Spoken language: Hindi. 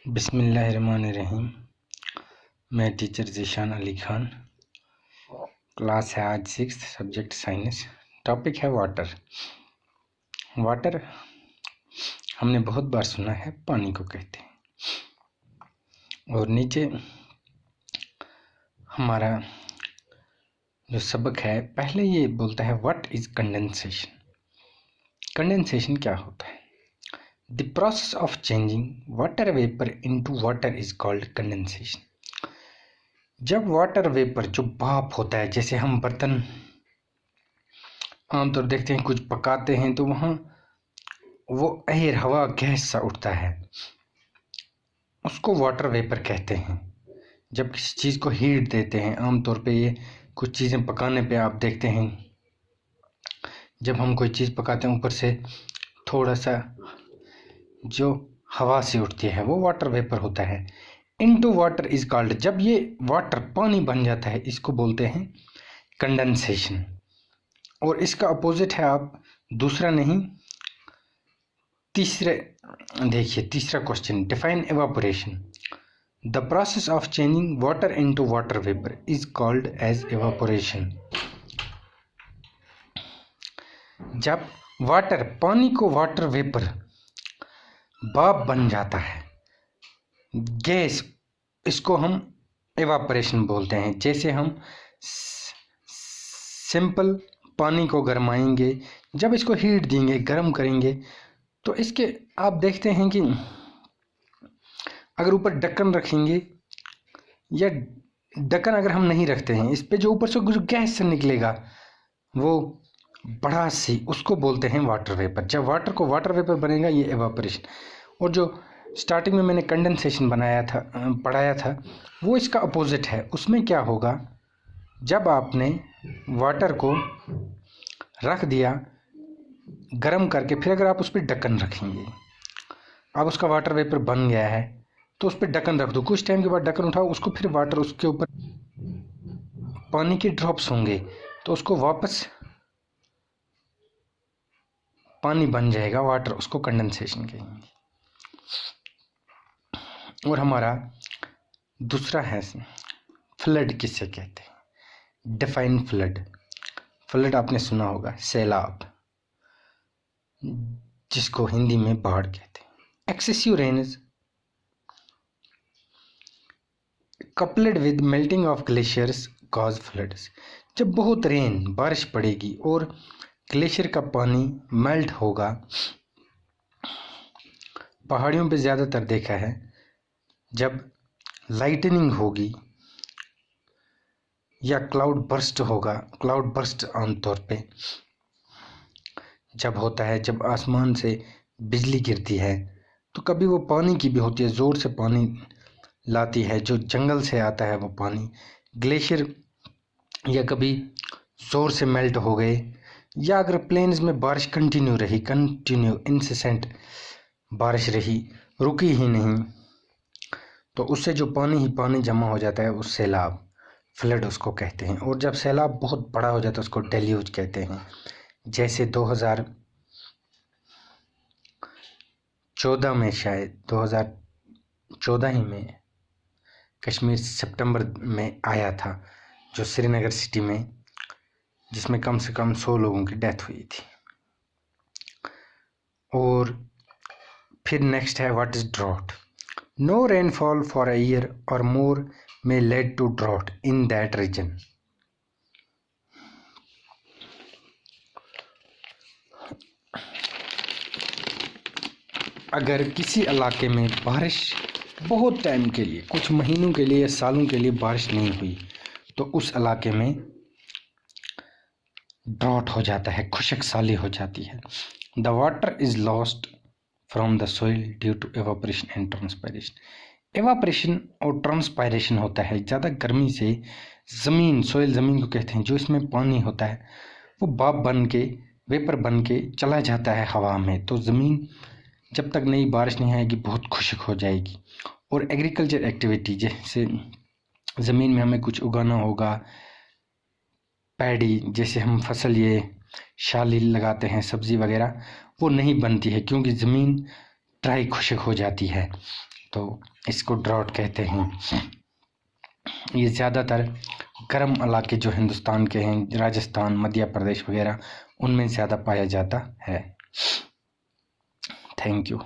बिस्मिल्लाहिर्रहमानिर्रहीम। मैं टीचर ज़ीशान अली खान। क्लास है आज 6, सब्जेक्ट साइंस। टॉपिक है वाटर। वाटर हमने बहुत बार सुना है, पानी को कहते हैं। और नीचे हमारा जो सबक है, पहले ये बोलता है व्हाट इज कंडेंसेशन। कंडेंसेशन क्या होता है? The process of changing water vapour into water is called condensation. जब वाटर वेपर जो भाप होता है, जैसे हम बर्तन आमतौर देखते हैं कुछ पकाते हैं तो वहाँ वो एयर हवा गैस सा उठता है, उसको वाटर वेपर कहते हैं। जब किसी चीज़ को हीट देते हैं, आमतौर पे ये कुछ चीज़ें पकाने पे आप देखते हैं, जब हम कोई चीज़ पकाते हैं ऊपर से थोड़ा सा जो हवा से उठती है वो वाटर वेपर होता है। इनटू वाटर इज कॉल्ड, जब ये वाटर पानी बन जाता है इसको बोलते हैं कंडेंसेशन। और इसका अपोजिट है, आप दूसरा नहीं, तीसरे देखिए, तीसरा question, define evaporation. The process of changing water into water vapour is called as evaporation. जब वाटर, पानी को वाटर वेपर, भाप बन जाता है, गैस, इसको हम एवापोरेशन बोलते हैं। जैसे हम सिंपल पानी को गरमाएंगे, जब इसको हीट देंगे, गर्म करेंगे, तो इसके आप देखते हैं कि अगर ऊपर ढक्कन रखेंगे या ढक्कन अगर हम नहीं रखते हैं, इस पे जो ऊपर से जो गैस से निकलेगा वो बड़ा सी, उसको बोलते हैं वाटर वेपर। जब वाटर को वाटर वेपर बनेगा, ये एवापोरेशन। और जो स्टार्टिंग में मैंने कंडेंसेशन पढ़ाया था, वो इसका अपोजिट है। उसमें क्या होगा, जब आपने वाटर को रख दिया गरम करके, फिर अगर आप उस पर ढक्कन रखेंगे, अब उसका वाटर वेपर बन गया है तो उस पर ढक्कन रख दो, कुछ टाइम के बाद ढक्कन उठाओ, उसको फिर वाटर, उसके ऊपर पानी के ड्रॉप्स होंगे तो उसको वापस पानी बन जाएगा, वाटर, उसको कंडेंसेशन कहेंगे। और हमारा दूसरा है फ्लड, किससे कहते हैं? Define flood. फ्लड आपने सुना होगा, सैलाब, जिसको हिंदी में बाढ़ कहते हैं। Excessive rains coupled with melting of glaciers cause floods. जब बहुत रेन, बारिश पड़ेगी और ग्लेशियर का पानी मेल्ट होगा, पहाड़ियों पे ज़्यादातर देखा है, जब लाइटनिंग होगी या क्लाउड बर्स्ट होगा, क्लाउड बर्स्ट आमतौर पे जब होता है, जब आसमान से बिजली गिरती है, तो कभी वो पानी की भी होती है, ज़ोर से पानी लाती है, जो जंगल से आता है वो पानी, ग्लेशियर, या कभी ज़ोर से मेल्ट हो गए, या अगर प्लेन्स में बारिश कंटिन्यू रही, कंटिन्यू इंसेसेंट बारिश रही, रुकी ही नहीं, तो उससे जो पानी ही पानी जमा हो जाता है, उस सैलाब, फ्लड उसको कहते हैं। और जब सैलाब बहुत बड़ा हो जाता है उसको डेल्यूज कहते हैं। जैसे 2014 में, शायद 2014 ही में कश्मीर सितंबर में आया था, जो श्रीनगर सिटी में, जिसमें कम से कम 100 लोगों की डेथ हुई थी। और फिर नेक्स्ट है what is drought. No rainfall for a year or more may lead to drought in that region. अगर किसी इलाके में बारिश बहुत टाइम के लिए, कुछ महीनों के लिए या सालों के लिए बारिश नहीं हुई, तो उस इलाके में ड्रॉट हो जाता है, खुशक साली हो जाती है। The water is lost from the soil due to evaporation and transpiration. Evaporation और ट्रांसपायरेशन होता है, ज़्यादा गर्मी से ज़मीन, सोइल ज़मीन को कहते हैं, जो इसमें पानी होता है वो भाप बन के, वेपर बन के चला जाता है हवा में, तो ज़मीन जब तक नई बारिश नहीं आएगी बहुत खुशक हो जाएगी। और एग्रीकल्चर एक्टिविटी, जैसे ज़मीन में हमें कुछ उगाना होगा, पैडी, जैसे हम फसल, ये शाली लगाते हैं, सब्ज़ी वगैरह, वो नहीं बनती है क्योंकि ज़मीन ड्राई, खुशक हो जाती है। तो इसको ड्राउट कहते हैं। ये ज़्यादातर गर्म इलाके जो हिंदुस्तान के हैं, राजस्थान, मध्य प्रदेश वगैरह, उनमें ज़्यादा पाया जाता है। Thank you.